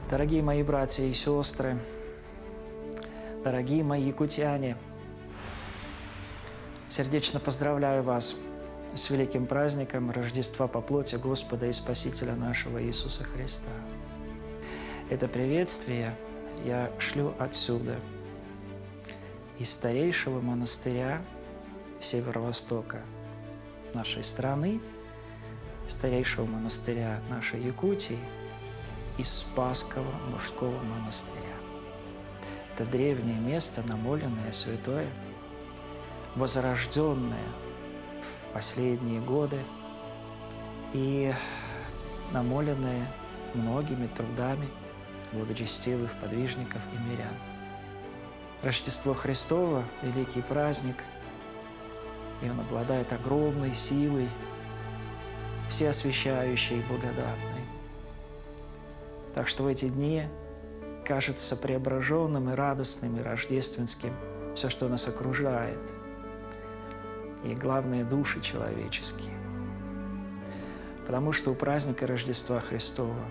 Дорогие мои братья и сестры, дорогие мои якутяне, сердечно поздравляю вас с великим праздником Рождества по плоти Господа и Спасителя нашего Иисуса Христа. Это приветствие я шлю отсюда, из старейшего монастыря северо-востока нашей страны, старейшего монастыря нашей Якутии, из Спасского мужского монастыря. Это древнее место, намоленное, святое, возрожденное в последние годы и намоленное многими трудами благочестивых подвижников и мирян. Рождество Христово – великий праздник, и он обладает огромной силой, всеосвящающей и благодатной. Так что в эти дни кажется преображенным и радостным, и рождественским все, что нас окружает, и главное, души человеческие. Потому что у праздника Рождества Христова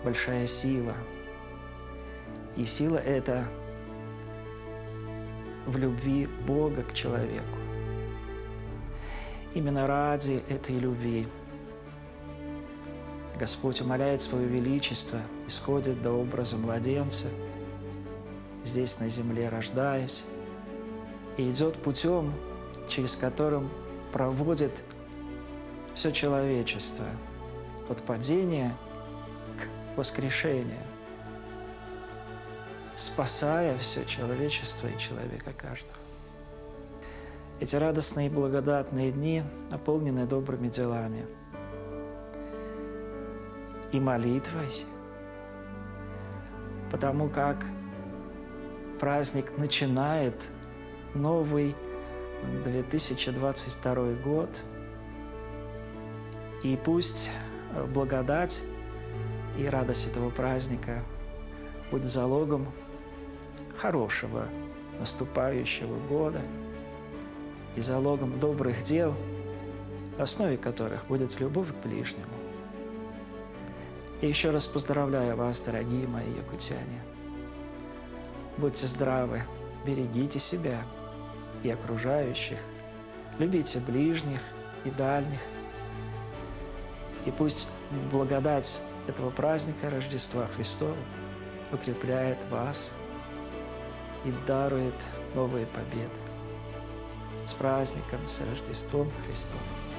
большая сила. И сила эта в любви Бога к человеку. Именно ради этой любви Господь умаляет свое величество, исходит до образа младенца, здесь на земле рождаясь, и идет путем, через которым проводит все человечество от падения к воскрешению, спасая все человечество и человека каждого. Эти радостные и благодатные дни наполнены добрыми делами и молитвой, потому как праздник начинает новый 2022 год, и пусть благодать и радость этого праздника будет залогом хорошего наступающего года и залогом добрых дел, в основе которых будет любовь к ближнему. И еще раз поздравляю вас, дорогие мои якутяне. Будьте здравы, берегите себя и окружающих, любите ближних и дальних. И пусть благодать этого праздника Рождества Христова укрепляет вас и дарует новые победы. С праздником, с Рождеством Христовым!